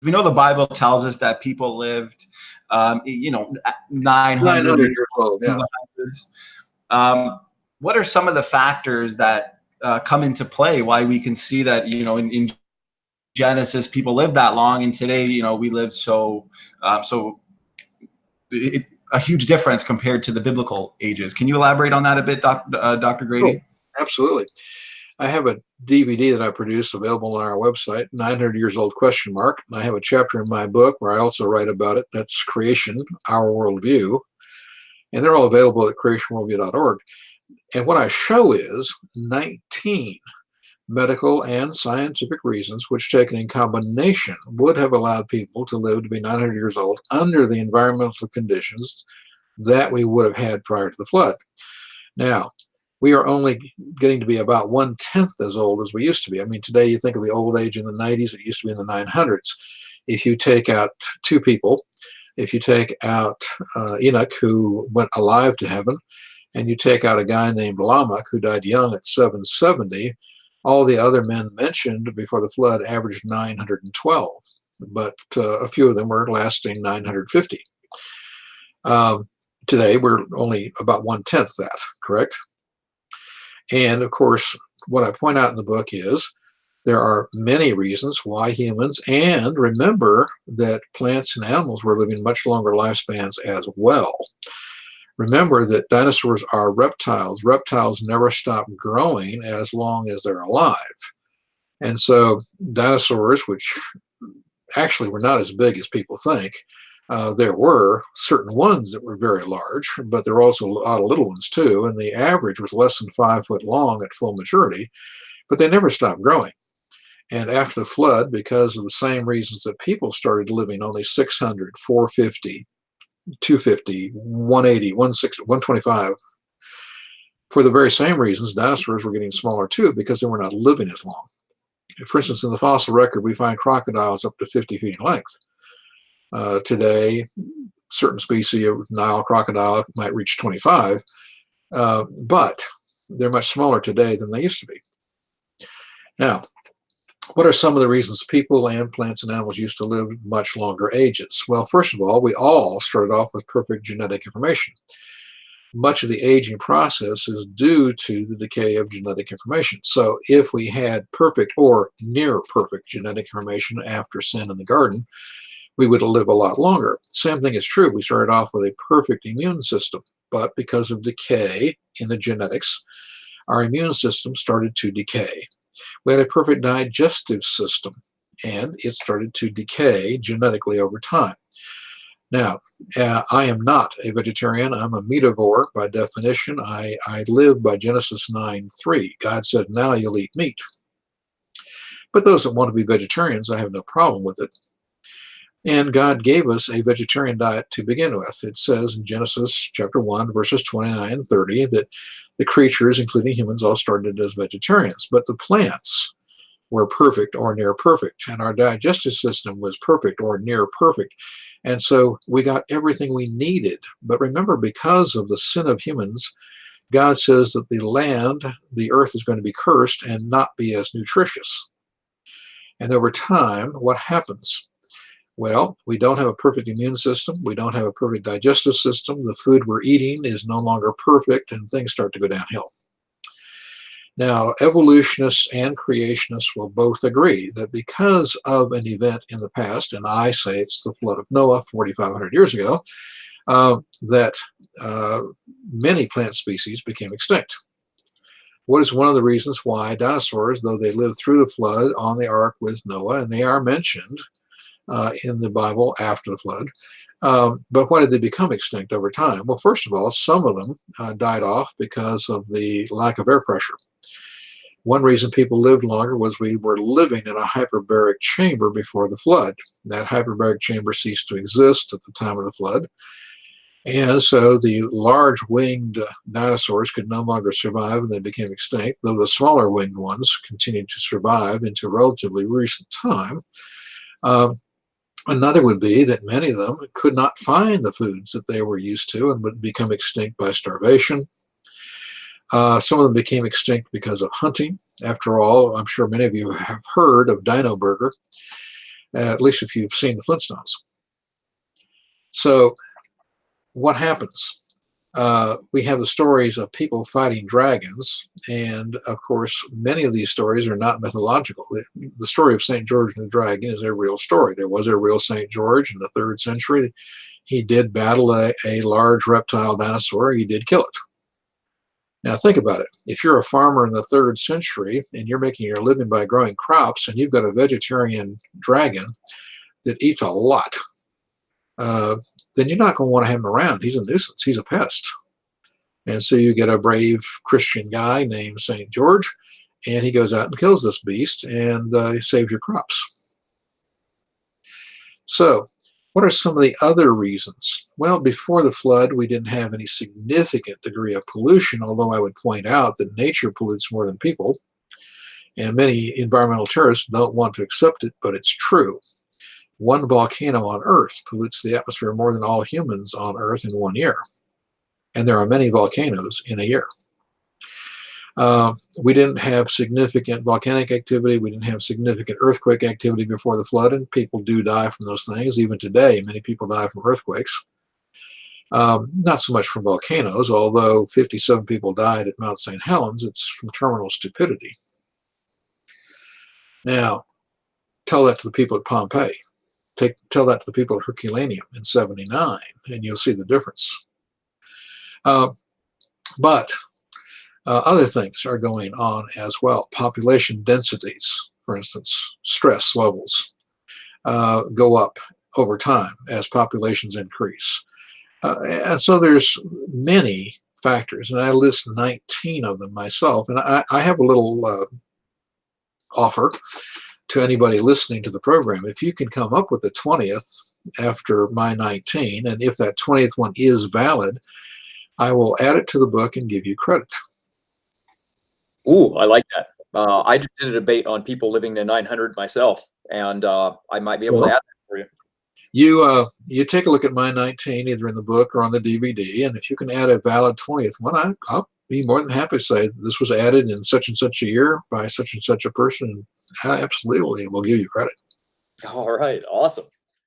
We know the Bible tells us that people lived, 900 900 years years old, in yeah. the hundreds. What are some of the factors that come into play? Why we can see that, in Genesis people lived that long, and today, we live so a huge difference compared to the biblical ages. Can you elaborate on that a bit, Dr. Oh, Grady? absolutely. I have a DVD that I produced available on our website, 900 Years Old question mark. I have a chapter in my book where I also write about it. That's Creation, Our Worldview. And they're all available at creationworldview.org. And what I show is 19 medical and scientific reasons which, taken in combination, would have allowed people to live to be 900 years old under the environmental conditions that we would have had prior to the flood. Now, we are only getting to be about 1/10 as old as we used to be. I mean, today you think of the old age in the 90s, it used to be in the 900s. If you take out two people, if you take out Enoch, who went alive to heaven, and you take out a guy named Lamech, who died young at 770, all the other men mentioned before the flood averaged 912, but a few of them were lasting 950. Today, we're only about 1/10 that, correct? And of course, what I point out in the book is there are many reasons why humans, and remember that plants and animals were living much longer lifespans as well. Remember that dinosaurs are reptiles. Reptiles never stop growing as long as they're alive. And so dinosaurs, which actually were not as big as people think, there were certain ones that were very large, but there were also a lot of little ones too, and the average was less than 5 foot long at full maturity, but they never stopped growing. And after the flood, because of the same reasons that people started living only 600, 450, 250, 180, 160, 125, for the very same reasons, dinosaurs were getting smaller too, because they were not living as long. For instance, in the fossil record, we find crocodiles up to 50 feet in length. Today, certain species of Nile crocodile might reach 25, but they're much smaller today than they used to be. Now, what are some of the reasons people and plants and animals used to live much longer ages? Well, first of all, we all started off with perfect genetic information. Much of the aging process is due to the decay of genetic information. So if we had perfect or near perfect genetic information after sin in the garden, we would live a lot longer. Same thing is true. We started off with a perfect immune system, but because of decay in the genetics, our immune system started to decay. We had a perfect digestive system, and it started to decay genetically over time. Now, I am not a vegetarian. I'm a meativore by definition. I live by Genesis 9:3. God said, now you'll eat meat. But those that want to be vegetarians, I have no problem with it. And God gave us a vegetarian diet to begin with. It says in Genesis chapter 1, verses 29 and 30, that the creatures, including humans, all started as vegetarians. But the plants were perfect or near perfect, and our digestive system was perfect or near perfect. And so we got everything we needed. But remember, because of the sin of humans, God says that the land, the earth, is going to be cursed and not be as nutritious. And over time, what happens? Well, we don't have a perfect immune system. We don't have a perfect digestive system. The food we're eating is no longer perfect, and things start to go downhill. Now, evolutionists and creationists will both agree that because of an event in the past, and I say it's the flood of Noah 4,500 years ago, that many plant species became extinct. What is one of the reasons why dinosaurs, though they lived through the flood on the ark with Noah, and they are mentioned in the Bible after the flood, but why did they become extinct over time? Well, first of all, some of them died off because of the lack of air pressure. One reason people lived longer was we were living in a hyperbaric chamber before the flood. That hyperbaric chamber ceased to exist at the time of the flood. And so the large winged dinosaurs could no longer survive and they became extinct, though the smaller winged ones continued to survive into relatively recent time. Another would be that many of them could not find the foods that they were used to and would become extinct by starvation. Some of them became extinct because of hunting. After all, I'm sure many of you have heard of Dino Burger. at least if you've seen the Flintstones. So what happens? We have the stories of people fighting dragons, and of course, many of these stories are not mythological. The story of St. George and the Dragon is a real story. There was a real St. George in the 3rd century. He did battle a large reptile dinosaur. He did kill it. Now think about it. If you're a farmer in the 3rd century and you're making your living by growing crops, and you've got a vegetarian dragon that eats a lot, then you're not going to want to have him around. He's a nuisance. He's a pest. And so you get a brave Christian guy named St. George, and he goes out and kills this beast, and he saves your crops. So what are some of the other reasons? Well, before the flood, we didn't have any significant degree of pollution, although I would point out that nature pollutes more than people, and many environmental terrorists don't want to accept it, but it's true. One volcano on Earth pollutes the atmosphere more than all humans on Earth in 1 year. And there are many volcanoes in a year. We didn't have significant volcanic activity. We didn't have significant earthquake activity before the flood, and people do die from those things. Even today, many people die from earthquakes. Not so much from volcanoes, although 57 people died at Mount St. Helens. It's from terminal stupidity. Now, tell that to the people at Pompeii. Tell that to the people at Herculaneum in 79, and you'll see the difference. But other things are going on as well. Population densities, for instance, stress levels go up over time as populations increase. And so there's many factors, and I list 19 of them myself. And I have a little offer to anybody listening to the program. If you can come up with the 20th after my 19, and if that 20th one is valid, I will add it to the book and give you credit. Ooh, I like that. I just did a debate on people living to 900 myself, and I might be able to add that for you. You take a look at my 19, either in the book or on the DVD, and if you can add a valid 20th one, I'll be more than happy to say this was added in such and such a year by such and such a person. And I absolutely will give you credit. All right, awesome.